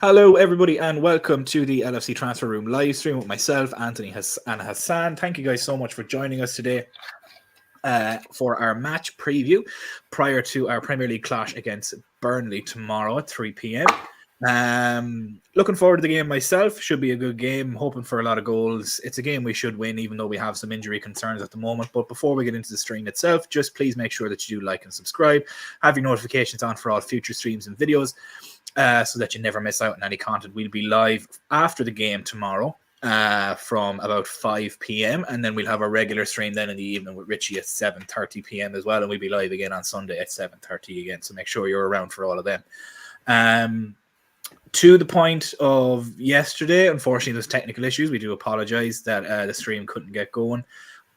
Hello, everybody, and welcome to the LFC Transfer Room live stream with myself, Anthony, and Hassan. Thank you guys so much for joining us today for our match preview prior to our Premier League clash against Burnley tomorrow at 3 p.m. Looking forward to the game myself. Should be a good game. Hoping for a lot of goals. It's a game we should win, even though we have some injury concerns at the moment. But before we get into the stream itself, just please make sure that you do like and subscribe. Have your notifications on for all future streams and videos, so that you never miss out on any content. We'll be live after the game tomorrow from about 5 p.m. and then we'll have a regular stream then in the evening with Richie at 7:30 p.m. as well, and we'll be live again on Sunday at 7:30 again, so make sure you're around for all of them. To the point of yesterday, unfortunately there's technical issues. We do apologize that the stream couldn't get going,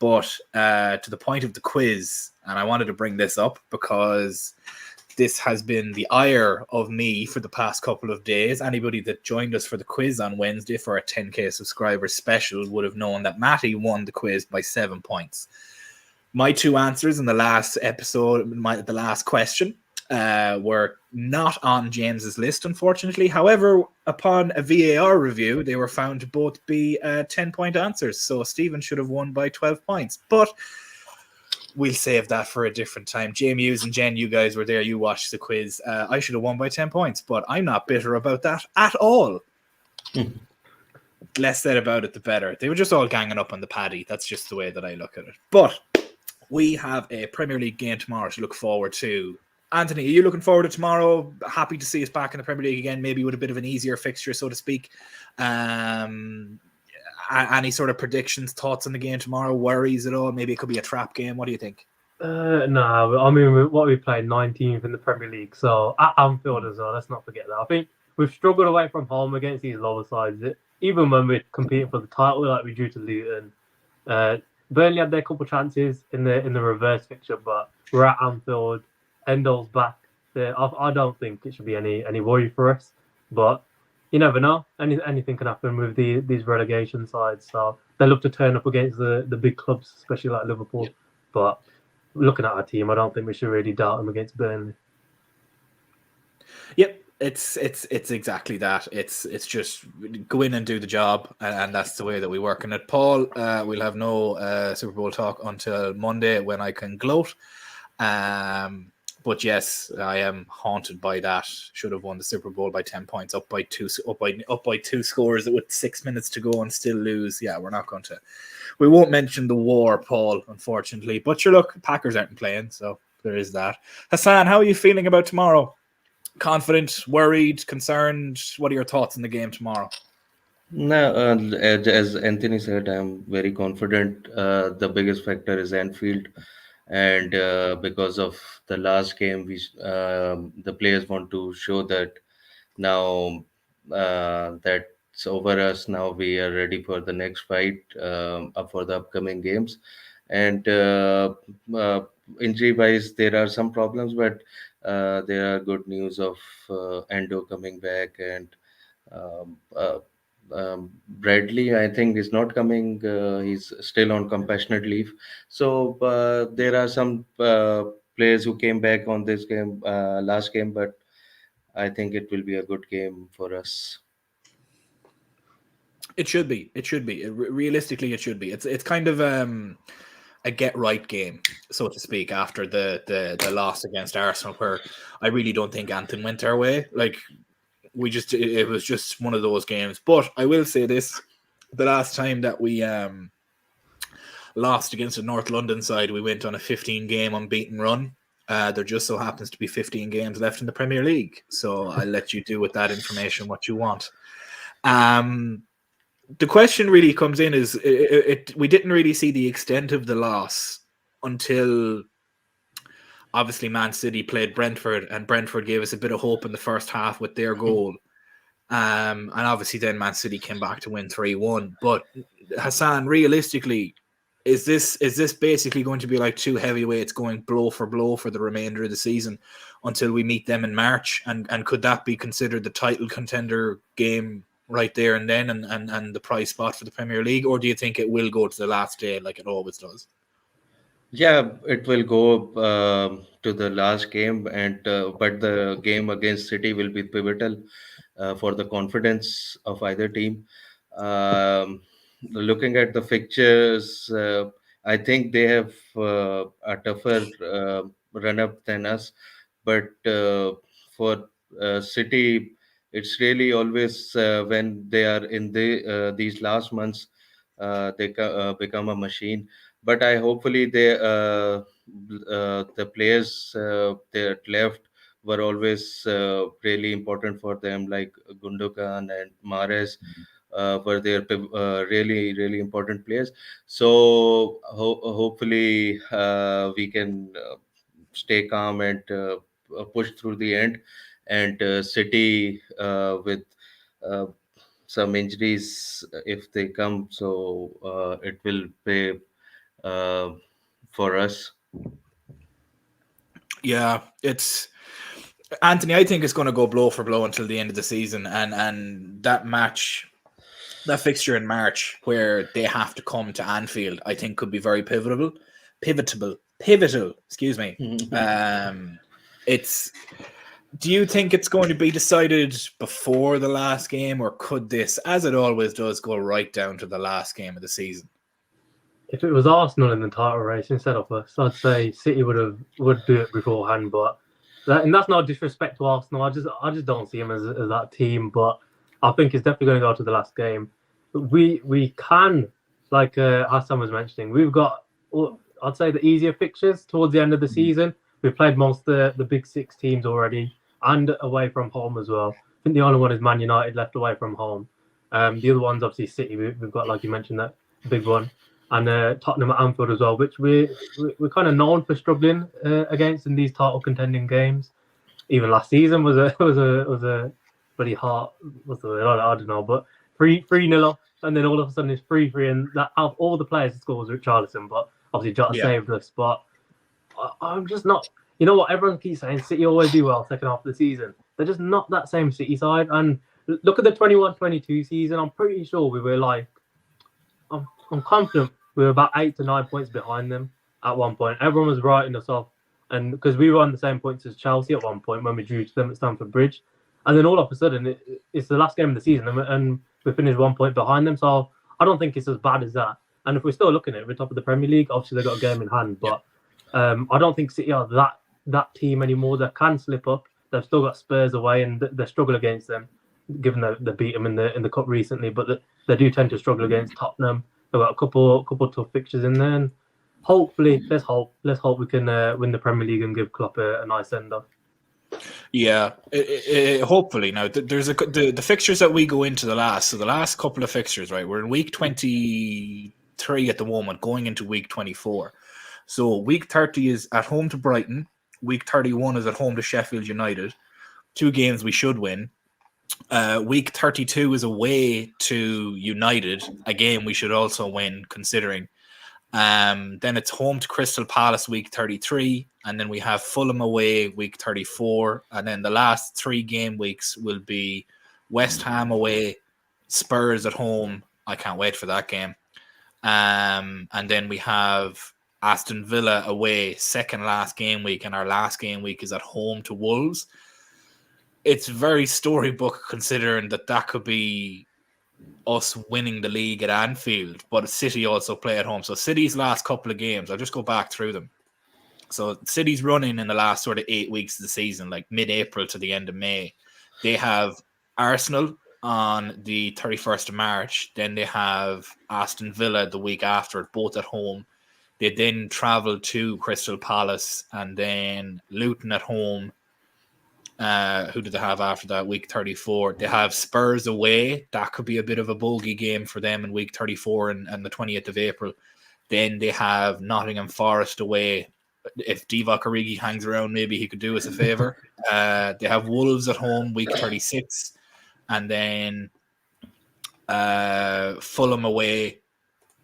but to the point of the quiz, and I wanted to bring this up because this has been the ire of me for the past couple of days. Anybody that joined us for the quiz on Wednesday for a 10k subscriber special would have known that Matty won the quiz by 7 points. My two answers in the last episode, the last question, were not on James's list, unfortunately. However, upon a VAR review, they were found to both be 10-point answers. So Stephen should have won by 12 points. But we'll save that for a different time. Jamie Hughes and Jen, you guys were there. You watched the quiz. I should have won by 10 points, but I'm not bitter about that at all. Less said about it, the better. They were just all ganging up on the paddy. That's just the way that I look at it. But we have a Premier League game tomorrow to look forward to. Anthony, are you looking forward to tomorrow? Happy to see us back in the Premier League again, maybe with a bit of an easier fixture, so to speak. Any sort of predictions, thoughts on the game tomorrow? Worries at all? Maybe it could be a trap game. What do you think? No, I mean, what we played 19th in the Premier League, so at Anfield as well. Let's not forget that. I think we've struggled away from home against these lower sides. Even when we're competing for the title, like we drew to Luton, Burnley had their couple chances in the reverse fixture, but we're at Anfield. Endo's back. I don't think it should be any worry for us, but you never know. Anything can happen with these relegation sides. So they love to turn up against the big clubs, especially like Liverpool. But looking at our team, I don't think we should really doubt them against Burnley. Yep, it's exactly that. It's just go in and do the job, and that's the way that we work. And at Paul, we'll have no Super Bowl talk until Monday when I can gloat. But yes, I am haunted by that. Should have won the Super Bowl by 10 points, up by two scores with 6 minutes to go and still lose. Yeah, we're not going to. We won't mention the war, Paul, unfortunately. But sure, look, Packers aren't playing, so there is that. Hassan, how are you feeling about tomorrow? Confident, worried, concerned? What are your thoughts on the game tomorrow? No, as Anthony said, I'm very confident. The biggest factor is Anfield. And because of the last game, the players want to show that now that's over us. Now we are ready for the next fight for the upcoming games. And injury-wise, there are some problems, but there are good news of Endo coming back, and um, uh, Bradley, I think, is not coming. He's still on compassionate leave. So there are some players who came back on this game, last game, but I think it will be a good game for us. It should be. It should be. Realistically, it should be. It's kind of a get right game, so to speak, after the loss against Arsenal, where I really don't think Anthony went our way. Like, it was just one of those games. But I will say this: the last time that we lost against the North London side, we went on a 15-game unbeaten run. There just so happens to be 15 games left in the Premier League, so I'll let you do with that information what you want. The question really comes in is we didn't really see the extent of the loss until obviously Man City played Brentford, and Brentford gave us a bit of hope in the first half with their goal. And obviously then Man City came back to win 3-1. But Hassan, realistically, is this basically going to be like two heavyweights going blow for blow for the remainder of the season until we meet them in March? And could that be considered the title contender game right there and then, and the prize spot for the Premier League? Or do you think it will go to the last day like it always does? Yeah, it will go to the last game, and but the game against City will be pivotal for the confidence of either team. Looking at the fixtures, I think they have a tougher run up than us, but for City, it's really always when they are in these last months, become a machine. But I hopefully the players that left were always really important for them, like Gundogan and Mahrez were their really important players. So hopefully we can stay calm and push through the end. And City with uh, some injuries, if they come, so it will pay uh, for us. Yeah, it's Anthony. I think it's going to go blow for blow until the end of the season, and that match, that fixture in March where they have to come to Anfield, I think could be very pivotal. Excuse me. It's. Do you think it's going to be decided before the last game, or could this, as it always does, go right down to the last game of the season? If it was Arsenal in the title race instead of us, I'd say City would do it beforehand. But and that's not disrespect to Arsenal. I just don't see them as that team. But I think it's definitely going to go to the last game. We can, like Hassan was mentioning, we've got, I'd say, the easier fixtures towards the end of the season. We've played most of the big six teams already, and away from home as well. I think the only one is Man United left away from home. The other one's obviously City. We've got, like you mentioned, that big one, and Tottenham at Anfield as well, which we're kind of known for struggling against in these title contending games. Even last season was a pretty hard. What's the word? I don't know, but 3-0 up, and then all of a sudden it's 3-3, and that out of all the players that scores with Richarlison, but obviously Jota saved us. But I'm just not. You know what? Everyone keeps saying City always do well second half of the season. They're just not that same City side. And look at the 21-22 season. I'm pretty sure we were like, I'm confident we were about 8 to 9 points behind them at one point. Everyone was writing us off, and because we were on the same points as Chelsea at one point when we drew to them at Stamford Bridge, and then all of a sudden it's the last game of the season, and we finished 1 point behind them. So I don't think it's as bad as that. And if we're still looking at it, we're top of the Premier League. Obviously, they've got a game in hand, but I don't think City are that team anymore. They can slip up. They've still got Spurs away, and they struggle against them, given that they beat them in the cup recently. But they do tend to struggle against Tottenham. They've got a couple tough fixtures in there. And hopefully, let's hope we can win the Premier League and give Klopp a nice send off. Yeah, hopefully. Now, there's the fixtures that we go into the last couple of fixtures, right? We're in week 23 at the moment, going into week 24. So week 30 is at home to Brighton. Week 31 is at home to Sheffield United. 2 games we should win. Week 32 is away to United. A game we should also win, considering. Then it's home to Crystal Palace week 33, and then we have Fulham away week 34, and then the last 3 game weeks will be West Ham away, Spurs at home. I can't wait for that game. And then we have Aston Villa away, second last game week, and our last game week is at home to Wolves. It's very storybook, considering that could be us winning the league at Anfield, but City also play at home. So City's last couple of games, I'll just go back through them. So City's running in the last sort of 8 weeks of the season, like mid-April to the end of May. They have Arsenal on the 31st of March. Then they have Aston Villa the week after, both at home. They then travel to Crystal Palace, and then Luton at home. Who do they have after that? Week 34. They have Spurs away. That could be a bit of a bogey game for them in week 34 and the 20th of April. Then they have Nottingham Forest away. If Divock Origi hangs around, maybe he could do us a favour. They have Wolves at home, week 36. And then Fulham away,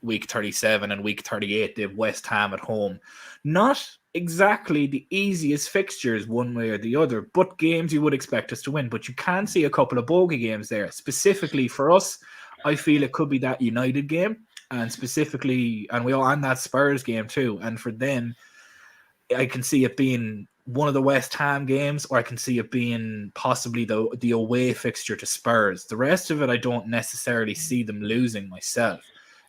week 37. And week 38, they have West Ham at home. Not exactly the easiest fixtures one way or the other, but games you would expect us to win. But you can see a couple of bogey games there. Specifically for us, I feel it could be that United game. and specifically, and we all on that Spurs game too. And for them, I can see it being one of the West Ham games, or I can see it being possibly the away fixture to Spurs. The rest of it, I don't necessarily see them losing myself.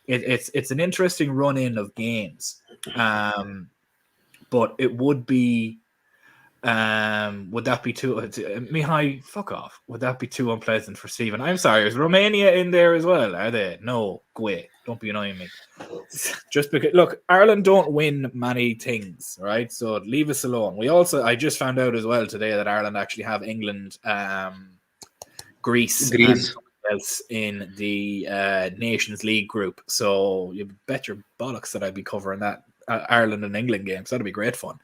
It's an interesting run in of games, but it would be. Would that be too Mihai, fuck off? Would that be too unpleasant for Stephen? I'm sorry, is Romania in there as well? Are they? No, go away. Don't be annoying me. Just because, look, Ireland don't win many things, right? So leave us alone. I just found out as well today that Ireland actually have England, Greece, and something else in the Nations League group. So you bet your bollocks that I'd be covering that Ireland and England game. So that'd be great fun.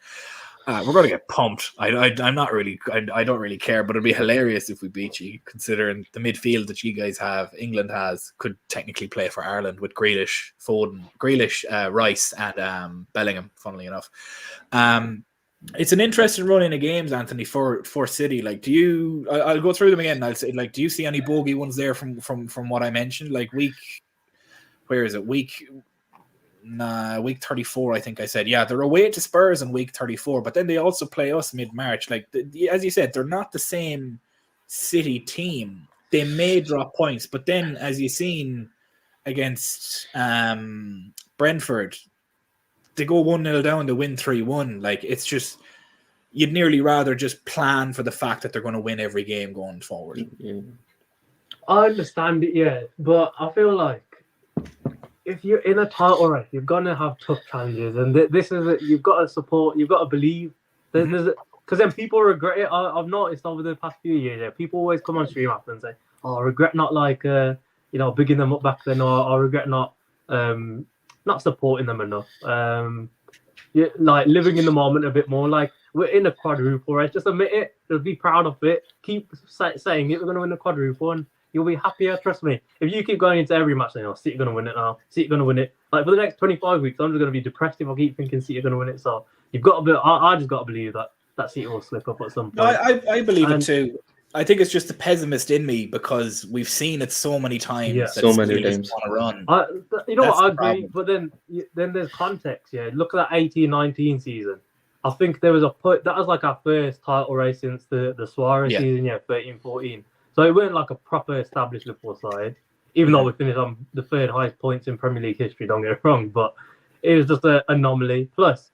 We're going to get pumped. I'm not really. I don't really care, but it'd be hilarious if we beat you, considering the midfield that you guys have. England could technically play for Ireland with Grealish, Foden, Rice, and Bellingham. Funnily enough, it's an interesting run in of games, Anthony, for City. Like, I'll go through them again. I'll say, like, do you see any bogey ones there from what I mentioned? Like where is it? Week 34, I think I said. Yeah, they're away to Spurs in week 34, but then they also play us mid-March. Like, as you said, they're not the same City team. They may drop points, but then, as you've seen against Brentford, they go 1-0 down, they win 3-1. Like, it's just, you'd nearly rather just plan for the fact that they're going to win every game going forward. Yeah. I understand it, yeah, but I feel like if you're in a title race, you're gonna have tough challenges, and this is it. You've got to support. You've got to believe. Because then people regret it. I've noticed over the past few years, yeah, people always come on stream after and say, "Oh, I regret not bigging them up back then, or I regret not supporting them enough." Like living in the moment a bit more. Like, we're in a quadruple race. Just admit it. Just be proud of it. Keep saying it. We're gonna win the quadruple, and you'll be happier, trust me. If you keep going into every match saying, City are going to win it now, City are going to win it. Like, for the next 25 weeks, I'm just going to be depressed if I keep thinking City are going to win it. So you've got to be, I just got to believe that City will slip up at some point. No, I believe it too. I think it's just the pessimist in me, because we've seen it so many times. Yeah, so many times. Want to run. I agree, but then there's context. Yeah, look at that 18-19 season. I think there was that was like our first title race since the Suarez season. Yeah, 13-14. So it weren't like a proper established Liverpool side, even though we finished on the third highest points in Premier League history, don't get it wrong, but it was just an anomaly. Plus,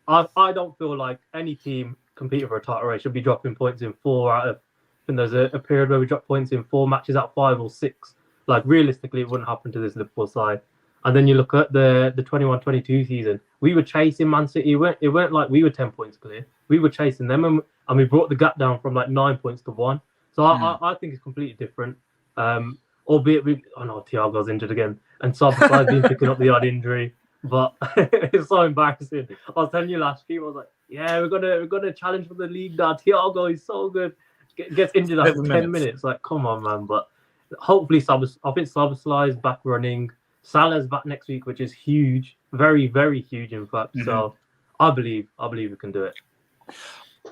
I don't feel like any team competing for a title race should be dropping points in 4 out of, I think there's a period where we dropped points in 4 matches out of 5 or 6. Like, realistically, it wouldn't happen to this Liverpool side. And then you look at the 21-22 season, we were chasing Man City. It weren't like we were 10 points clear. We were chasing them, and we brought the gap down from like 9 points to 1. So I think it's completely different. Albeit I know Thiago's injured again, and Szoboszlai's been picking up the odd injury, but it's so embarrassing. I was telling you last week, I was like, yeah, we're gonna challenge for the league now. Thiago is so good. Gets injured after 10 minutes. Like, come on, man. But hopefully, I think Szoboszlai is back running. Salah's back next week, which is huge, very, very huge, in fact. So I believe we can do it.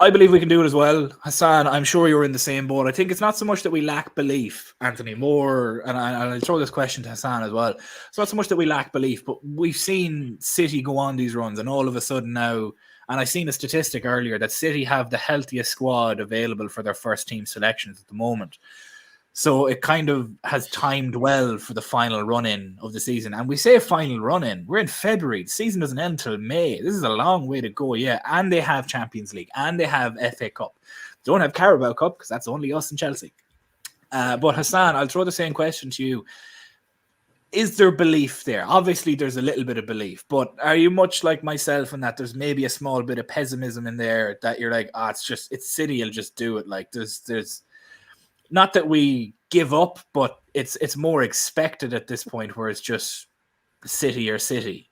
I believe we can do it as well. Hassan, I'm sure you're in the same boat. I think it's not so much that we lack belief, Anthony, more, and I'll throw this question to Hassan as well. It's not so much that we lack belief, but we've seen City go on these runs, and all of a sudden now, and I seen a statistic earlier that City have the healthiest squad available for their first team selections at the moment. So it kind of has timed well for the final run-in of the season. And we say final run-in. We're in February. The season doesn't end until May. This is a long way to go, yeah. And they have Champions League. And they have FA Cup. They don't have Carabao Cup, because that's only us and Chelsea. But Hassan, I'll throw the same question to you. Is there belief there? Obviously, there's a little bit of belief. But are you much like myself in that there's maybe a small bit of pessimism in there, that you're like, it's City, you'll just do it. Like, there's not that we give up, but it's more expected at this point, where it's just City or City.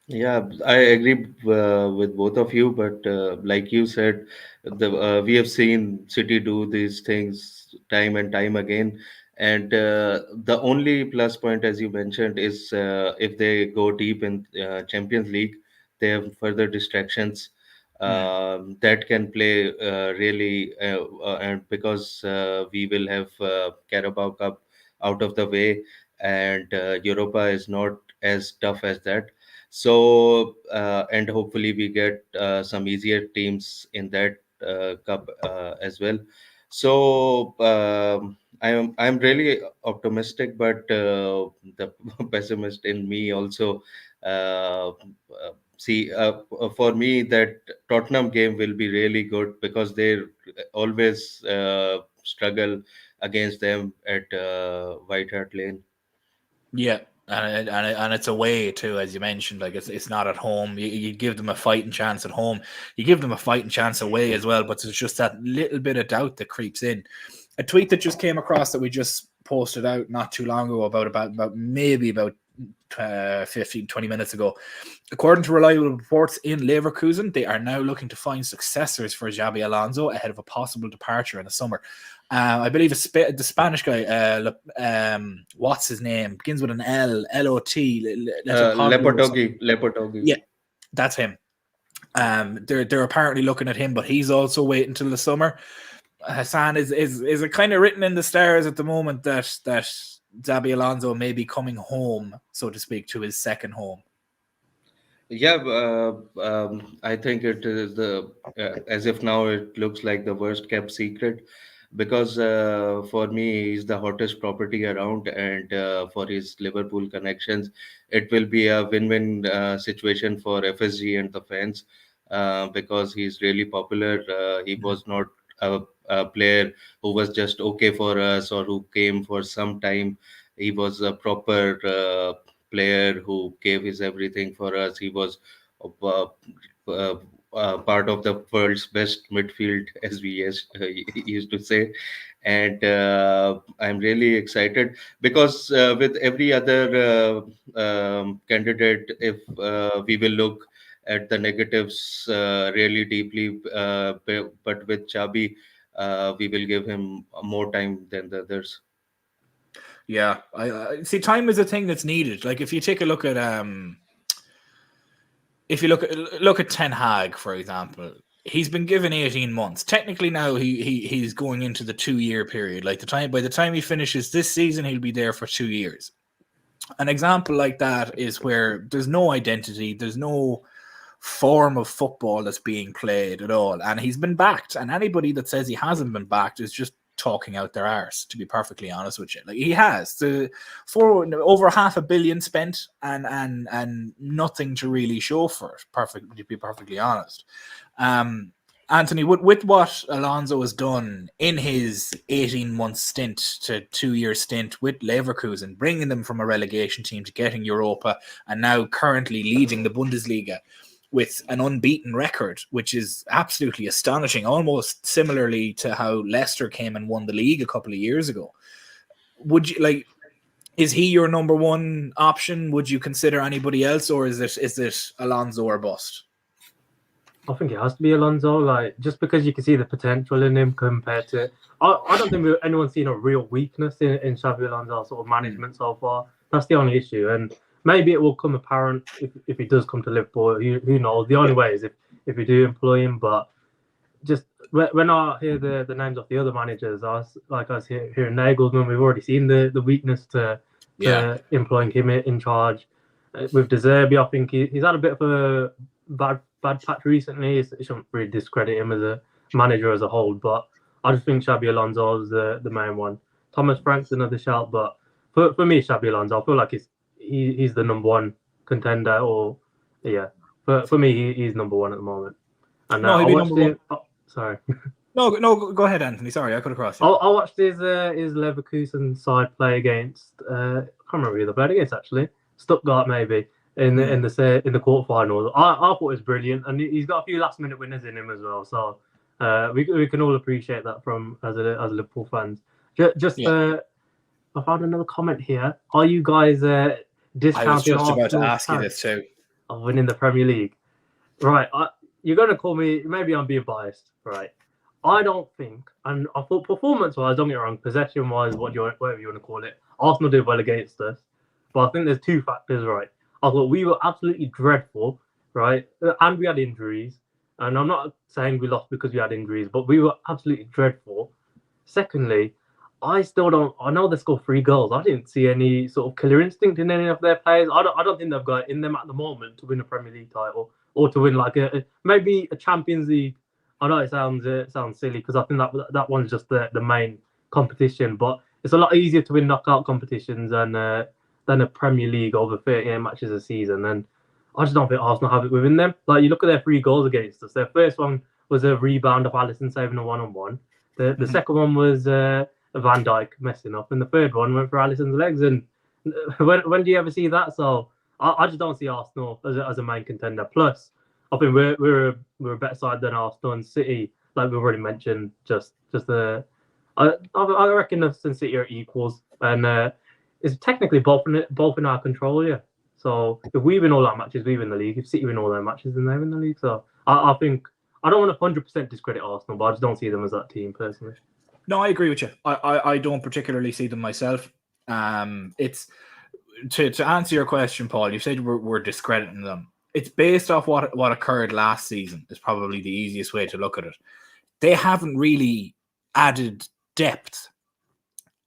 Yeah, I agree with both of you, but like you said, we have seen City do these things time and time again, and the only plus point, as you mentioned, is if they go deep in Champions League, they have further distractions that can play really, and because we will have Carabao Cup out of the way, and Europa is not as tough as that. So and hopefully we get some easier teams in that cup as well. So I'm really optimistic, but the pessimist in me also see for me that Tottenham game will be really good because they always struggle against them at White Hart Lane. Yeah, and it's away too, as you mentioned. Like it's not at home. You give them a fighting chance at home. You give them a fighting chance away as well. But there's just that little bit of doubt that creeps in. A tweet that just came across that we just posted out not too long ago about maybe about 15, 20 minutes ago. According to reliable reports in Leverkusen, they are now looking to find successors for Xabi Alonso ahead of a possible departure in the summer. I believe the Spanish guy, what's his name? Begins with an L, L-O-T. Lepotogi. Yeah, that's him. They're apparently looking at him, but he's also waiting till the summer. Hassan, is it kind of written in the stars at the moment that Xabi Alonso may be coming home, so to speak, to his second home? Yeah, I think it is as if now it looks like the worst kept secret, because for me he's the hottest property around, and for his Liverpool connections, it will be a win-win situation for FSG and the fans, because he's really popular. He was not a player who was just okay for us or who came for some time. He was a proper player who gave his everything for us. He was uh, uh, part of the world's best midfield, as we used to say. And I'm really excited because with every other candidate, if we will look at the negatives really deeply, but with Chabi, we will give him more time than the others. Yeah, I see. Time is a thing that's needed. Like if you take a look at if you look at Ten Hag, for example, he's been given 18 months. Technically now he's going into the 2-year period. Like by the time he finishes this season, he'll be there for 2 years. An example like that is where there's no identity, there's no form of football that's being played at all, and he's been backed. And anybody that says he hasn't been backed is just talking out their arse, to be perfectly honest with you. Like he has for over $500 million spent and nothing to really show for it, to be perfectly honest. Anthony, with what Alonso has done in his 18-month stint to 2-year stint with Leverkusen, bringing them from a relegation team to getting Europa, and now currently leading the Bundesliga with an unbeaten record, which is absolutely astonishing, almost similarly to how Leicester came and won the league a couple of years ago. Would you is he your number one option? Would you consider anybody else, or is it Alonso or bust? I think it has to be Alonso, just because you can see the potential in him compared to. I don't think anyone's seen a real weakness in Xabi Alonso's sort of management so far. That's the only issue, and maybe it will come apparent if he does come to Liverpool. Who knows? The only way is if we do employ him. But just when I hear the names of the other managers, I was hearing Nagelsmann. We've already seen the weakness to employing him in charge. With De Zerbi, I think he's had a bit of a bad patch recently. It shouldn't really discredit him as a manager as a whole, but I just think Xabi Alonso is the main one. Thomas Frank's another shout, but for me, Xabi Alonso, I feel like he's the number one contender, or for me, he's number one at the moment. And no, I watched it. Oh, sorry. No, go ahead, Anthony. Sorry, I could have crossed you. I watched his Leverkusen side play against. I can't remember who they played against actually. Stuttgart maybe in the quarterfinals. I thought it was brilliant, and he's got a few last minute winners in him as well. So we can all appreciate that from as Liverpool fans. I found another comment here. Are you guys discounting? I was just about to ask you this too. Of winning the Premier League, right? You're going to call me. Maybe I'm being biased, right? I don't think, and I thought performance-wise, don't get me wrong, possession-wise, whatever you want to call it, Arsenal did well against us. But I think there's two factors, right? I thought we were absolutely dreadful, right? And we had injuries. And I'm not saying we lost because we had injuries, but we were absolutely dreadful. Secondly, I still don't. I know they scored 3 goals. I didn't see any sort of killer instinct in any of their players. I don't think they've got it in them at the moment to win a Premier League title or to win like maybe a Champions League. I know it sounds silly because I think that one's just the main competition, but it's a lot easier to win knockout competitions than a Premier League over 38 matches a season. And I just don't think Arsenal have it within them. Like you look at their 3 goals against us. Their first one was a rebound of Alisson saving a 1-on-1. The second one was Van Dijk messing up, and the third one went for Alisson's legs. And when do you ever see that? So I just don't see Arsenal as a main contender. Plus, I think we're a better side than Arsenal and City, like we've already mentioned. I reckon us and City are equals, and it's technically both in our control. Yeah. So if we win all our matches, we win the league. If City win all their matches, then they win the league. So I think I don't want to 100% discredit Arsenal, but I just don't see them as that team personally. No, I agree with you. I don't particularly see them myself. It's to answer your question, Paul. You said we're discrediting them. It's based off what occurred last season. Is probably the easiest way to look at it. They haven't really added depth,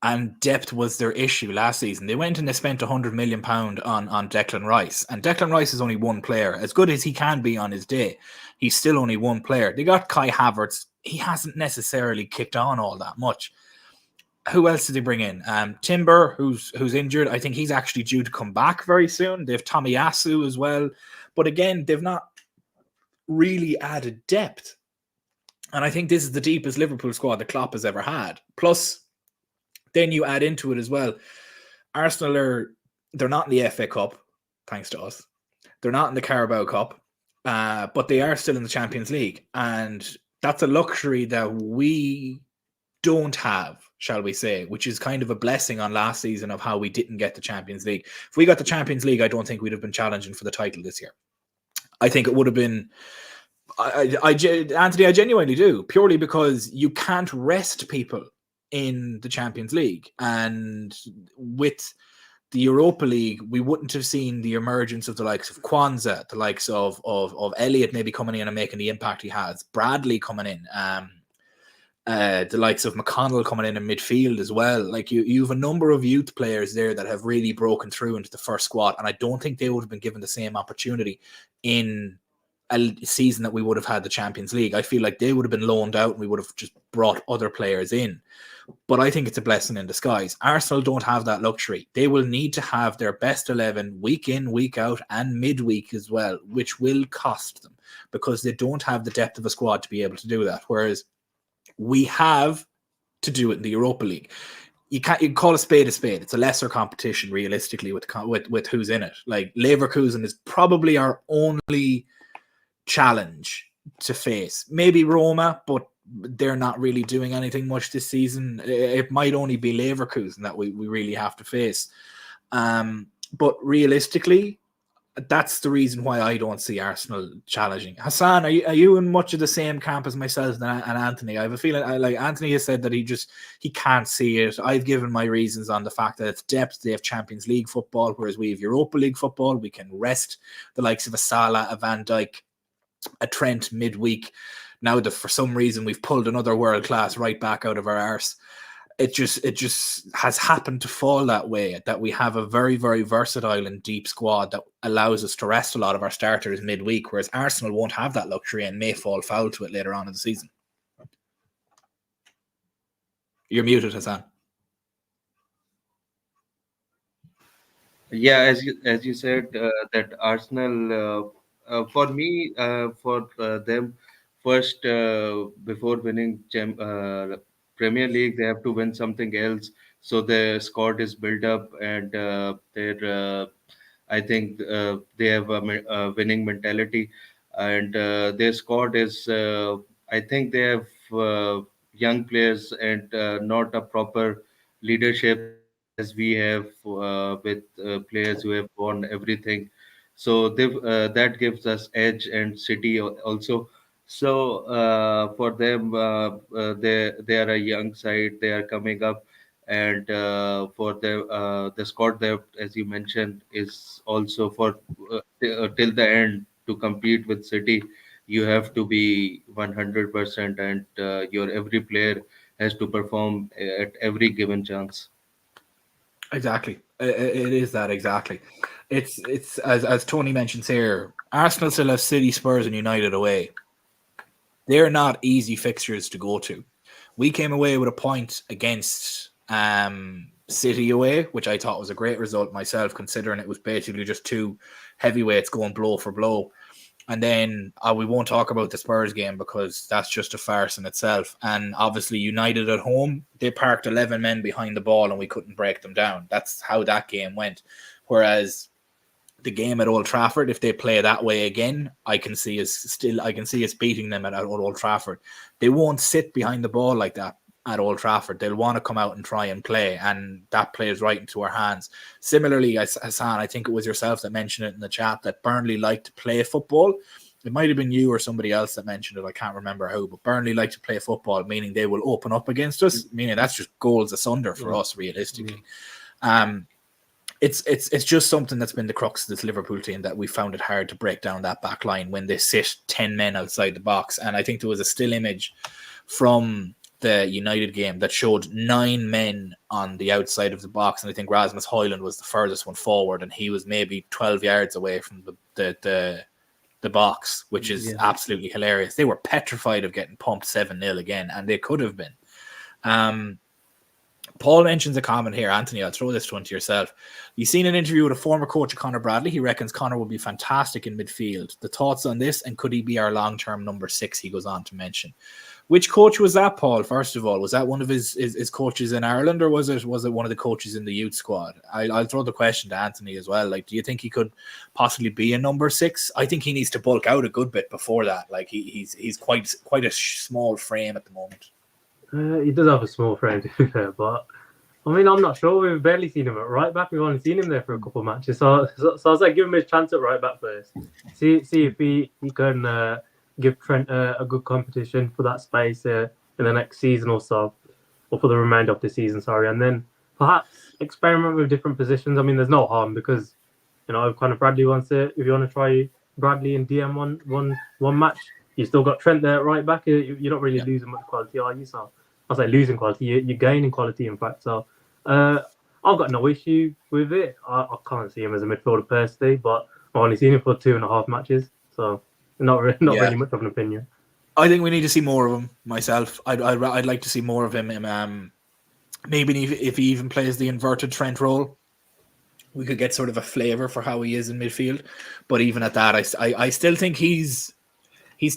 and depth was their issue last season. They went and they spent £100 million on Declan Rice, and Declan Rice is only one player. As good as he can be on his day, he's still only one player. They got Kai Havertz. He hasn't necessarily kicked on all that much. Who else did they bring in? Timber, who's injured. I think he's actually due to come back very soon. They have Tomiyasu as well. But again, they've not really added depth. And I think this is the deepest Liverpool squad that Klopp has ever had. Plus, then you add into it as well, Arsenal they're not in the FA Cup, thanks to us. They're not in the Carabao Cup, but they are still in the Champions League. And that's a luxury that we don't have, shall we say, which is kind of a blessing on last season of how we didn't get the Champions League. If we got the Champions League, I don't think we'd have been challenging for the title this year. I think it would have been... Anthony, I genuinely do, purely because you can't rest people in the Champions League. And with the Europa League, we wouldn't have seen the emergence of the likes of Kwanzaa, the likes of Elliott maybe coming in and making the impact he has, Bradley coming in, the likes of McConnell coming in midfield as well. Like you have a number of youth players there that have really broken through into the first squad, and I don't think they would have been given the same opportunity in a season that we would have had the Champions League. I feel like they would have been loaned out and we would have just brought other players in. But I think it's a blessing in disguise. Arsenal don't have that luxury. They will need to have their best 11 week in, week out, and midweek as well, which will cost them because they don't have the depth of a squad to be able to do that. Whereas we have to do it in the Europa League. You can call a spade a spade. It's a lesser competition realistically with who's in it. Like Leverkusen is probably our only challenge to face. Maybe Roma, but they're not really doing anything much this season. It might only be Leverkusen that we really have to face. But realistically, that's the reason why I don't see Arsenal challenging. Hassan, are you in much of the same camp as myself and Anthony? I have a feeling, like Anthony has said that he can't see it. I've given my reasons on the fact that it's depth. They have Champions League football, whereas we have Europa League football. We can rest the likes of a Salah, a Van Dijk, a Trent midweek. Now that for some reason we've pulled another world class right back out of our arse, it just has happened to fall that way, that we have a very, very versatile and deep squad that allows us to rest a lot of our starters midweek, whereas Arsenal won't have that luxury and may fall foul to it later on in the season. You're muted, Hassan. Yeah, as you said, that Arsenal, for me, for them, first before winning Premier League, they have to win something else. So the squad is built up, and I think they have a winning mentality, and their squad is. I think they have young players and not a proper leadership as we have with players who have won everything. So that gives us edge, and City also. So for them, they are a young side. They are coming up, and for the squad depth, as you mentioned, is also for till the end to compete with City. You have to be 100%, and your every player has to perform at every given chance. Exactly. It is that exactly. It's as Tony mentions here. Arsenal still have City, Spurs, and United away. They're not easy fixtures to go to. We came away with a point against City away, which I thought was a great result myself, considering it was basically just two heavyweights going blow for blow. And then we won't talk about the Spurs game because that's just a farce in itself. And obviously, United at home, they parked 11 men behind the ball and we couldn't break them down. That's how that game went. Whereas the game at Old Trafford, if they play that way again, I can see us beating them at Old Trafford. They won't sit behind the ball like that at Old Trafford. They'll want to come out and try and play, and that plays right into our hands. Similarly, Hassan, I think it was yourself that mentioned it in the chat that Burnley like to play football. It might have been you or somebody else that mentioned it. I can't remember who, but Burnley like to play football, meaning they will open up against us, meaning that's just goals asunder for us, realistically. It's just something that's been the crux of this Liverpool team, that we found it hard to break down that back line when they sit 10 men outside the box. And I think there was a still image from the United game that showed 9 men on the outside of the box, and I think Rasmus Højlund was the furthest one forward, and he was maybe 12 yards away from the box, which is absolutely hilarious. They were petrified of getting pumped 7-0 again, and they could have been. Paul mentions a comment here. Anthony, I'll throw this one to yourself. You've seen an interview with a former coach of Conor Bradley. He reckons Conor will be fantastic in midfield. The thoughts on this, and could he be our long-term number 6, he goes on to mention. Which coach was that, Paul, first of all? Was that one of his coaches in Ireland, or was it one of the coaches in the youth squad? I'll throw the question to Anthony as well. Like, do you think he could possibly be a number 6? I think he needs to bulk out a good bit before that. Like, he's quite a small frame at the moment. He does have a small frame, to be fair, but I mean, I'm not sure. We've barely seen him at right back. We've only seen him there for a couple of matches. So I was like, give him a chance at right back first. See if he can give Trent a good competition for that space in the next season or so, or for the remainder of the season, sorry. And then perhaps experiment with different positions. I mean, there's no harm because, you know, if Conor Bradley wants it, if you want to try Bradley and DM one match, you still got Trent there at right back. You're not really losing much quality, are you? So I was like, losing quality, you're gaining quality, in fact. So I've got no issue with it. I can't see him as a midfielder personally, but I've only seen him for 2.5 matches, so not really much of an opinion. I think we need to see more of him myself. I'd like to see more of him. Maybe if he even plays the inverted Trent role, we could get sort of a flavour for how he is in midfield. But even at that, I still think he's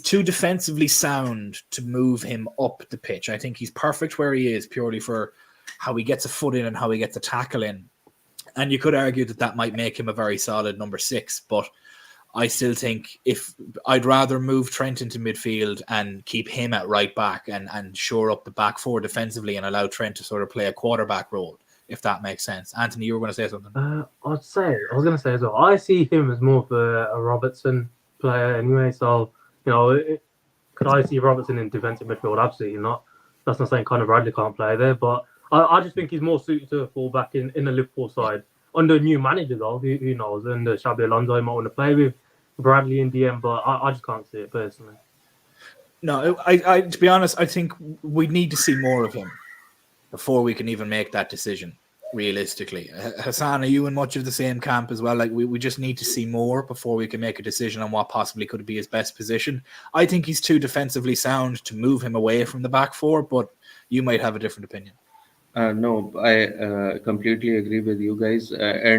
too defensively sound to move him up the pitch. I think he's perfect where he is, purely for how he gets a foot in and how he gets a tackle in. And you could argue that might make him a very solid number 6, but I still think I'd rather move Trent into midfield and keep him at right back and shore up the back four defensively and allow Trent to sort of play a quarterback role, if that makes sense. Anthony, you were going to say something? I was going to say as well, I see him as more of a Robertson player anyway, so, you know, could I see Robertson in defensive midfield? Absolutely not. That's not saying Conor Bradley can't play there, but I just think he's more suited to a fullback in the Liverpool side. Under a new manager, though, who knows? Under Xabi Alonso, he might want to play with Bradley and DM, but I just can't see it personally. No, I to be honest, I think we need to see more of him before we can even make that decision, realistically. Hassan, are you in much of the same camp as well? Like, we just need to see more before we can make a decision on what possibly could be his best position. I think he's too defensively sound to move him away from the back four, but you might have a different opinion. No, I completely agree with you guys. I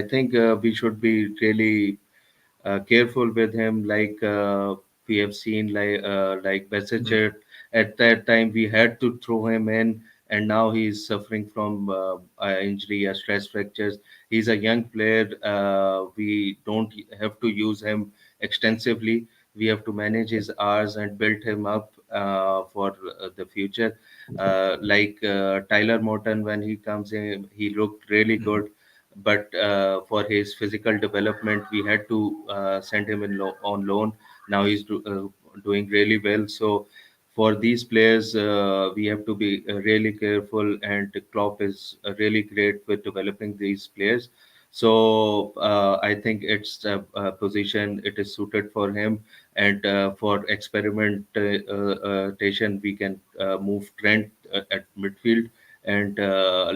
think we should be really careful with him. Like we have seen, like Besiktas, at that time we had to throw him in, and now he's suffering from injury, stress fractures. He's a young player. We don't have to use him extensively. We have to manage his hours and build him up for the future. Tyler Morton, when he comes in, he looked really good. But for his physical development, we had to send him on loan. Now he's doing really well. So for these players, we have to be really careful. And Klopp is really great with developing these players. So I think it's a position it is suited for him. And for experimentation, we can move Trent at midfield and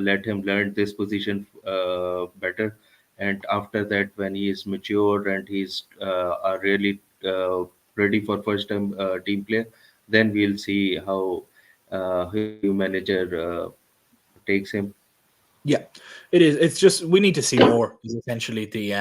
let him learn this position better. And after that, when he is mature and he's really ready for first time team player, then we'll see how new manager takes him. Yeah, it is. It's just we need to see more. Is essentially the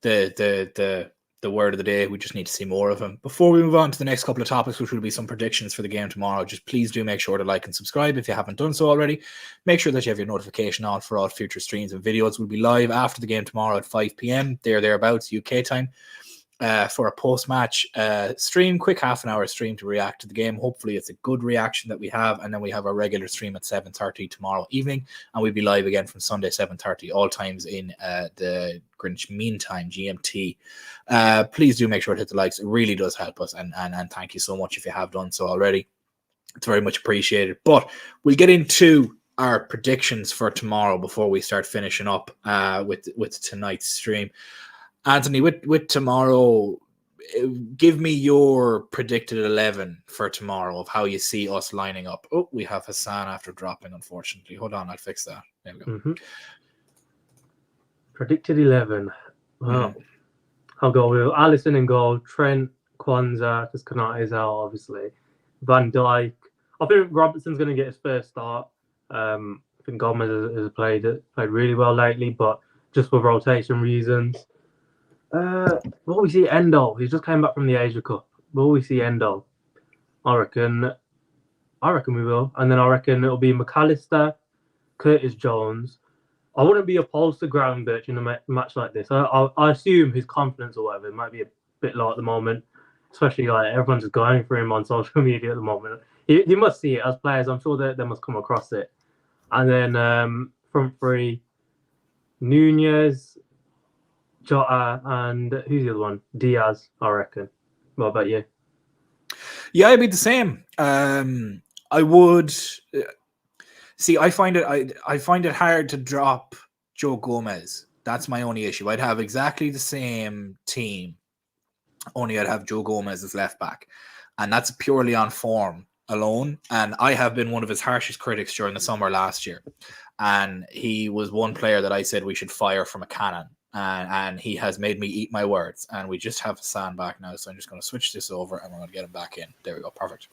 the the the word of the day. We just need to see more of him. Before we move on to the next couple of topics, which will be some predictions for the game tomorrow, just please do make sure to like and subscribe if you haven't done so already. Make sure that you have your notification on for all future streams and videos. We'll be live after the game tomorrow at 5 p.m. thereabouts UK time. For a post-match stream, quick half an hour stream to react to the game. Hopefully it's a good reaction that we have, and then we have our regular stream at 7:30 tomorrow evening, and we'll be live again from Sunday 7:30, all times in the Greenwich Mean Time, GMT. Please do make sure to hit the likes. It really does help us, and thank you so much if you have done so already. It's very much appreciated. But we'll get into our predictions for tomorrow before we start finishing up with tonight's stream. Anthony, with tomorrow, give me your predicted 11 for tomorrow of how you see us lining up. Oh, we have Hassan after dropping, unfortunately. Hold on, I'll fix that. There we go. Mm-hmm. Predicted 11. Well, I'll go with Alisson in goal, Trent, Kwanzaa, because Konate is out, obviously. Van Dijk. I think Robertson's going to get his first start. I think Gomez has played really well lately, but just for rotation reasons. Will we see Endo? He's just came back from the Asia Cup. Will we see Endo? I reckon we will. And then I reckon it'll be Mac Allister, Curtis Jones. I wouldn't be opposed to Gravenberch in a match like this. I assume his confidence or whatever might be a bit low at the moment, especially like everyone's just going for him on social media at the moment. He must see it as players. I'm sure they must come across it. And then front three, Nunez, Jota, and who's the other one? Diaz, I reckon. What about you? Yeah, I'd be the same. I would see. I find it hard to drop Joe Gomez. That's my only issue. I'd have exactly the same team, only I'd have Joe Gomez as left back, and that's purely on form alone. And I have been one of his harshest critics during the summer last year, and he was one player that I said we should fire from a cannon. And he has made me eat my words. And we just have Hassan back now, so I'm just going to switch this over and we're going to get him back in. There we go. Perfect.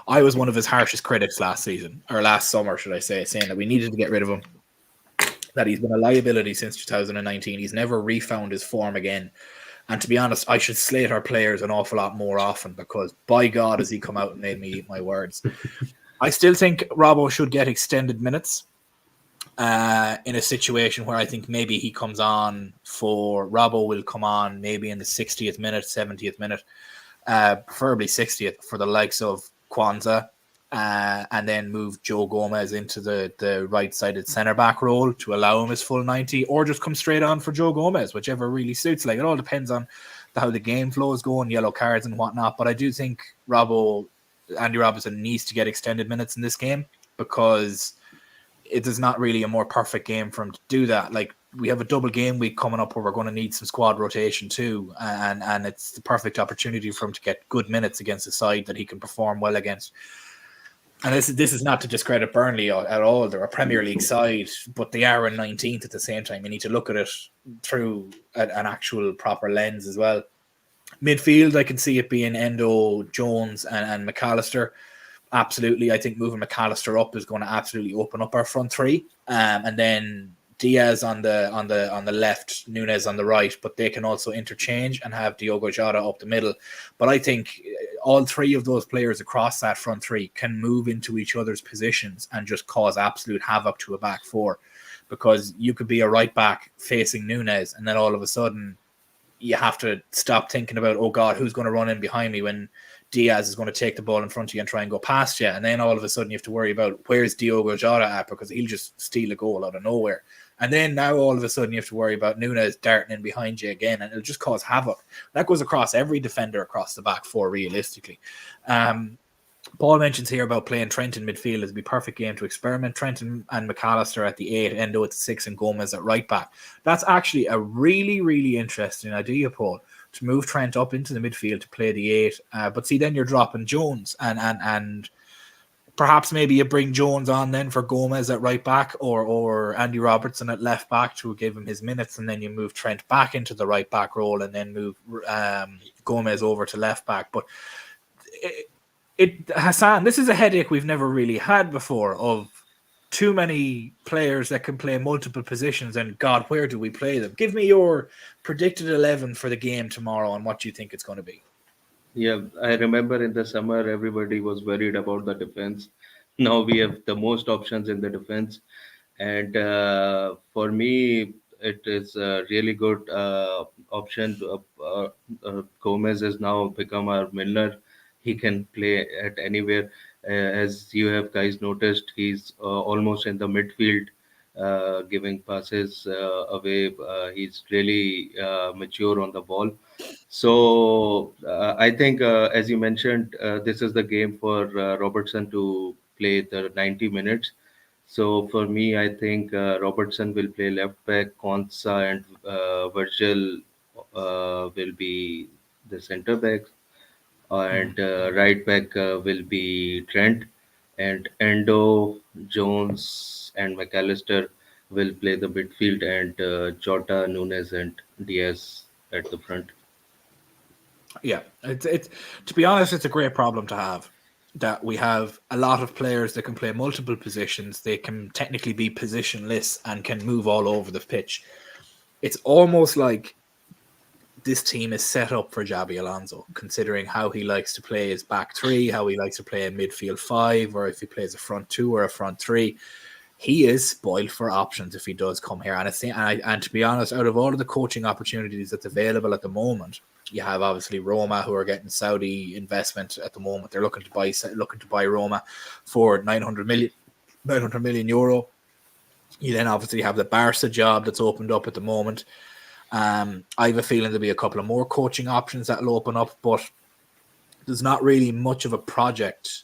I was one of his harshest critics last season, or last summer, should I say, saying that we needed to get rid of him, that he's been a liability since 2019. He's never refound his form again. And to be honest, I should slate our players an awful lot more often because, by God, has he come out and made me eat my words. I still think Robbo should get extended minutes. In a situation where I think maybe he comes on Robbo will come on maybe in the 60th minute, 70th minute, preferably 60th for the likes of Kwanzaa, and then move Joe Gomez into the right-sided centre-back role to allow him his full 90, or just come straight on for Joe Gomez, whichever really suits. Like, it all depends on how the game flow is going, yellow cards and whatnot, but I do think Andy Robertson needs to get extended minutes in this game because it is not really a more perfect game for him to do that. Like, we have a double game week coming up where we're going to need some squad rotation too, and it's the perfect opportunity for him to get good minutes against a side that he can perform well against. And this is not to discredit Burnley at all. They're a Premier League side, but they are in 19th at the same time. You need to look at it through an actual proper lens as well. Midfield, I can see it being Endo, Jones, and Mac Allister. Absolutely, I think moving Mac Allister up is going to absolutely open up our front three, and then Diaz on the left, Nunez on the right, but they can also interchange and have Diogo Jota up the middle. But I think all three of those players across that front three can move into each other's positions and just cause absolute havoc to a back four, because you could be a right back facing Nunez, and then all of a sudden you have to stop thinking about, oh God, who's going to run in behind me when Diaz is going to take the ball in front of you and try and go past you. And then all of a sudden you have to worry about where's Diogo Jota at, because he'll just steal a goal out of nowhere. And then now all of a sudden you have to worry about Nunez darting in behind you again, and it'll just cause havoc. That goes across every defender across the back four, realistically. Paul mentions here about playing Trent in midfield. It'd be a perfect game to experiment. Trent and Mac Allister at the 8, Endo at the 6, and Gomez at right back. That's actually a really, really interesting idea, Paul. to move Trent up into the midfield to play the 8. But see, then you're dropping Jones and perhaps maybe you bring Jones on then for Gomez at right back or Andy Robertson at left back to give him his minutes, and then you move Trent back into the right back role and then move Gomez over to left back. But Hassan, this is a headache we've never really had before of too many players that can play multiple positions, and God, where do we play them? Give me your predicted 11 for the game tomorrow and what you think it's going to be. Yeah, I remember in the summer everybody was worried about the defense. Now we have the most options in the defense, and for me, it is a really good option. Gomez has now become our Milner. He can play at anywhere. As you have guys noticed, he's almost in the midfield, giving passes away. He's really mature on the ball. So I think, as you mentioned, this is the game for Robertson to play the 90 minutes. So for me, I think Robertson will play left back, Konsa and Virgil will be the centre back, and right back will be Trent, and Endo, Jones, and McAllister will play the midfield, and Jota, Nunes, and Diaz at the front. Yeah, it's to be honest, it's a great problem to have. That we have a lot of players that can play multiple positions. They can technically be positionless and can move all over the pitch. It's almost like this team is set up for Xabi Alonso, considering how he likes to play his back three, how he likes to play a midfield 5, or if he plays a front 2 or a front 3. He is spoiled for options if he does come here. And to be honest, out of all of the coaching opportunities that's available at the moment, you have obviously Roma, who are getting Saudi investment at the moment. They're looking to buy Roma for 900 million euro. You then obviously have the Barca job that's opened up at the moment. I have a feeling there'll be a couple of more coaching options that will open up, but there's not really much of a project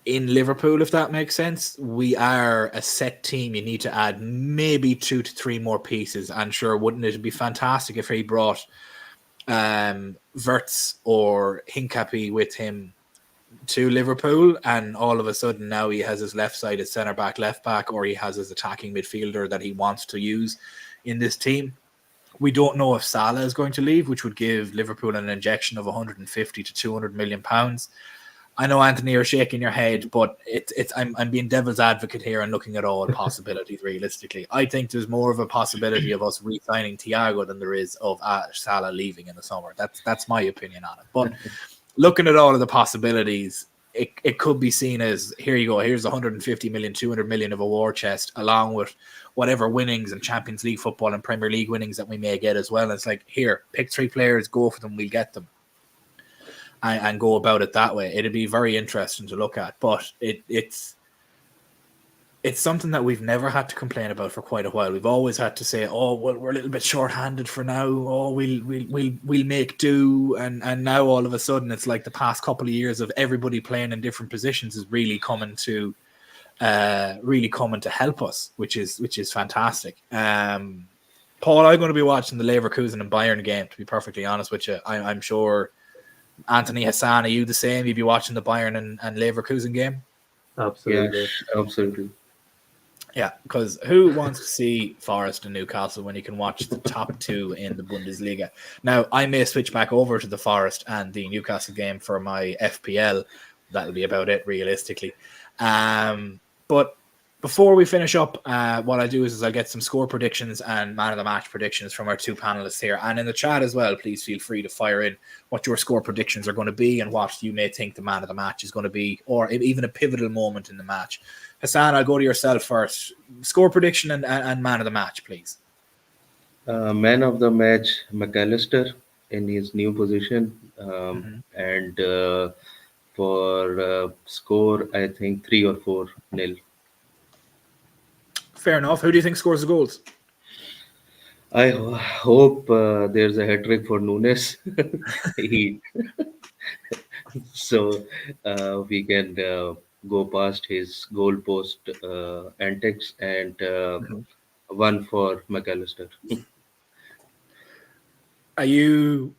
in Liverpool, if that makes sense. We are a set team. You need to add maybe 2 to 3 more pieces. And sure, wouldn't it be fantastic if he brought Verts or Hincapi with him to Liverpool, and all of a sudden now he has his left side as centre back, left back, or he has his attacking midfielder that he wants to use in this team. We don't know if Salah is going to leave, which would give Liverpool an injection of 150 to 200 million pounds. I know, Anthony, you're shaking your head, but I'm being devil's advocate here and looking at all possibilities realistically. I think there's more of a possibility of us re-signing Thiago than there is of Salah leaving in the summer. That's my opinion on it. But looking at all of the possibilities, it could be seen as, here you go, here's 150 million, 200 million of a war chest, along with whatever winnings and Champions League football and Premier League winnings that we may get as well. And it's like, here, pick 3 players, go for them, we'll get them. And go about it that way. It'd be very interesting to look at, but it's something that we've never had to complain about for quite a while. We've always had to say, "Oh, well, we're a little bit short-handed for now. Oh, we'll make do." And now all of a sudden, it's like the past couple of years of everybody playing in different positions is really coming to help us, which is fantastic. Paul, I'm going to be watching the Leverkusen and Bayern game. To be perfectly honest with you, I'm sure. Anthony, Hassan, are you the same? You'd be watching the Bayern and Leverkusen game? Absolutely. Yes, absolutely. Yeah, because who wants to see Forest and Newcastle when you can watch the top 2 in the Bundesliga? Now, I may switch back over to the Forest and the Newcastle game for my FPL. That'll be about it, realistically. But before we finish up, what I do is I get some score predictions and man of the match predictions from our 2 panelists here. And in the chat as well, please feel free to fire in what your score predictions are going to be and what you may think the man of the match is going to be, or even a pivotal moment in the match. Hassan, I'll go to yourself first. Score prediction and man of the match, please. Man of the match, McAllister in his new position. And for score, I think 3 or 4-0. Fair enough. Who do you think scores the goals? I hope there's a hat trick for Nunes. So we can go past his goal post antics, and one for McAllister. Are you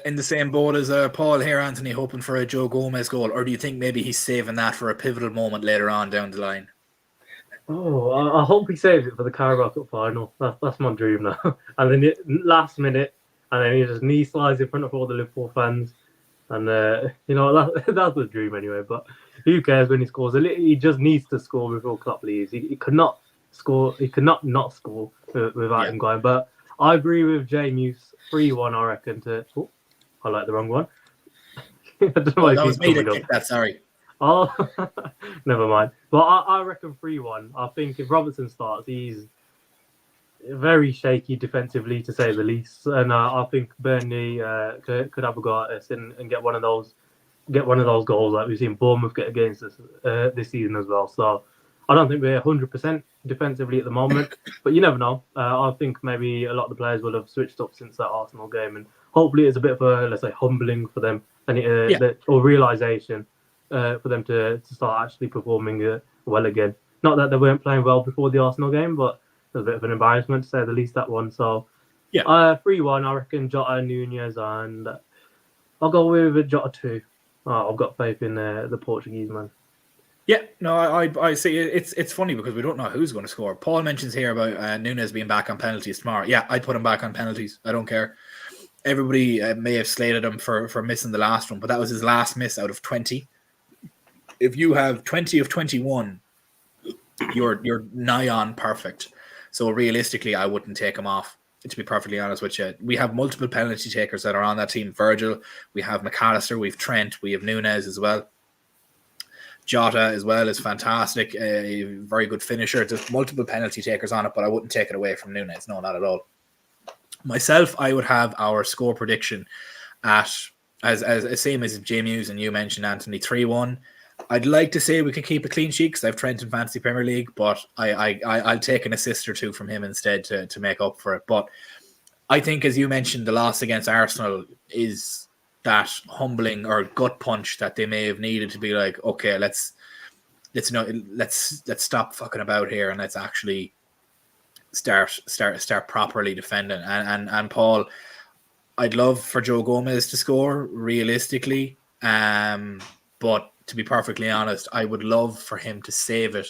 in the same boat as Paul here, Anthony, hoping for a Joe Gomez goal, or do you think maybe he's saving that for a pivotal moment later on down the line? Oh, I hope he saves it for the Carabao Cup final. That's my dream now. And then last minute, and then he just knee slides in front of all the Liverpool fans. And, that's the dream anyway. But who cares when he scores? He just needs to score before Klopp leaves. He could not score. He could not score without him going. But I agree with James. 3-1, I reckon. I like the wrong one. I don't know that was me that kicked that, sorry. Oh, never mind. But I reckon 3-1. I think if Robertson starts, he's very shaky defensively, to say the least. And I think Burnley could have a go at us and get one of those goals like we've seen Bournemouth get against us this season as well. So I don't think we're 100% defensively at the moment, but you never know. I think maybe a lot of the players will have switched up since that Arsenal game, and hopefully it's a bit of a, let's say, humbling for them or realisation. For them to start actually performing well again. Not that they weren't playing well before the Arsenal game, but it was a bit of an embarrassment to say the least, that one. So, 3-1, I reckon Jota, Nunez, and I'll go with Jota 2. I've got faith in the Portuguese man. Yeah, no, I see. It's funny because we don't know who's going to score. Paul mentions here about Nunez being back on penalties tomorrow. Yeah, I'd put him back on penalties. I don't care. Everybody may have slated him for missing the last one, but that was his last miss out of 20. If you have 20 of 21, you're nigh on perfect. So realistically, I wouldn't take him off, to be perfectly honest with you. We have multiple penalty takers that are on that team. Virgil, we have Mac Allister, we have Trent, we have Nunez as well. Jota as well is fantastic, a very good finisher. There's multiple penalty takers on it, but I wouldn't take it away from Nunez. No, not at all. Myself, I would have our score prediction at as same as James and you mentioned, Anthony, 3-1. I'd like to say we could keep a clean sheet because I have Trent in Fantasy Premier League, but I'll take an assist or two from him instead to make up for it. But I think, as you mentioned, the loss against Arsenal is that humbling or gut punch that they may have needed to be like, okay, let's stop fucking about here and let's actually start properly defending. And Paul, I'd love for Joe Gomez to score realistically, but to be perfectly honest, I would love for him to save it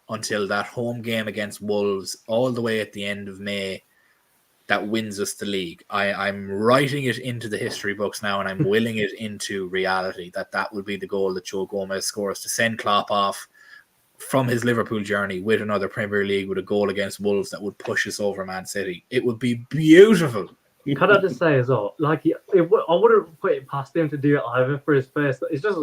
until that home game against Wolves all the way at the end of May that wins us the league. I'm writing it into the history books now, and I'm willing it into reality that would be the goal that Joe Gomez scores to send Klopp off from his Liverpool journey with another Premier League with a goal against Wolves that would push us over Man City. It would be beautiful. Can I just say as well, like I wouldn't put it past him to do it either for his first. It's just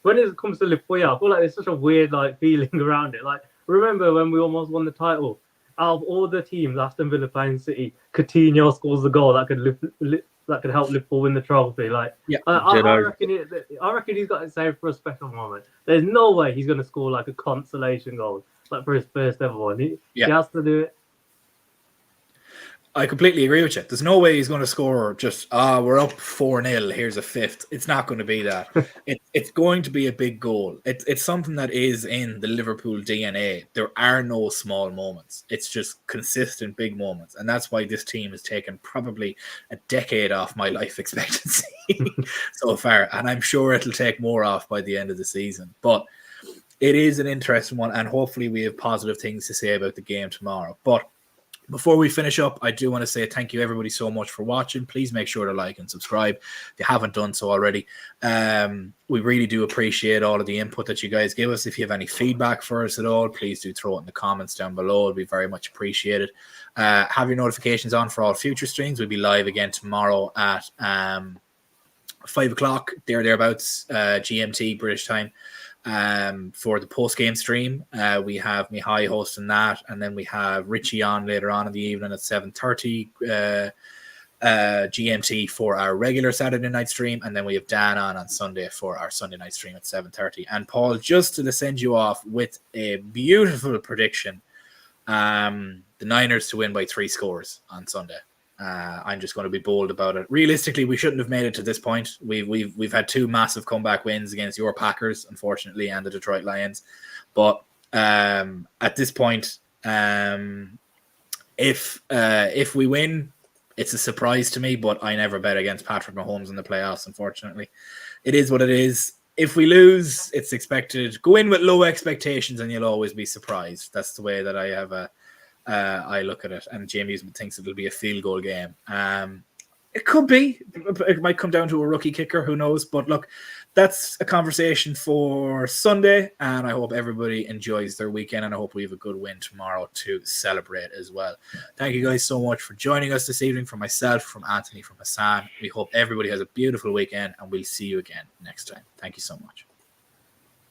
when it comes to Liverpool, I feel like there's such a weird feeling around it. Like, remember when we almost won the title? Out of all the teams, Aston Villa playing City, Coutinho scores the goal that could help Liverpool win the trophy. I reckon he's got it saved for a special moment. There's no way he's going to score a consolation goal for his first ever one. He has to do it. I completely agree with you. There's no way he's going to score just, we're up 4-0, here's a fifth. It's not going to be that. It's going to be a big goal. It's something that is in the Liverpool DNA. There are no small moments. It's just consistent big moments. And that's why this team has taken probably a decade off my life expectancy so far. And I'm sure it'll take more off by the end of the season. But it is an interesting one. And hopefully we have positive things to say about the game tomorrow. But before we finish up, I do want to say thank you everybody so much for watching. Please make sure to like and subscribe if you haven't done so already. We really do appreciate all of the input that you guys give us. If you have any feedback for us at all, please do throw it in the comments down below. It'll be very much appreciated. Have your notifications on for all future streams. We'll be live again tomorrow at 5 o'clock, thereabouts, GMT, British time. For the post-game stream, we have Mihai hosting that, and then we have Richie on later on in the evening at 7:30 GMT for our regular Saturday night stream, and then we have Dan on Sunday for our Sunday night stream at 7:30. And Paul, just to send you off with a beautiful prediction, the Niners to win by 3 scores on Sunday. I'm just going to be bold about it. Realistically, we shouldn't have made it to this point. We've had 2 massive comeback wins against your Packers, unfortunately, and the Detroit Lions. But at this point, if we win, it's a surprise to me, but I never bet against Patrick Mahomes in the playoffs, unfortunately. It is what it is. If we lose, it's expected. Go in with low expectations and you'll always be surprised. That's the way that I have I look at it. And James thinks it'll be a field goal game. It could be. It might come down to a rookie kicker. Who knows? But look, that's a conversation for Sunday. And I hope everybody enjoys their weekend. And I hope we have a good win tomorrow to celebrate as well. Thank you guys so much for joining us this evening. From myself, from Anthony, from Hassan. We hope everybody has a beautiful weekend. And we'll see you again next time. Thank you so much.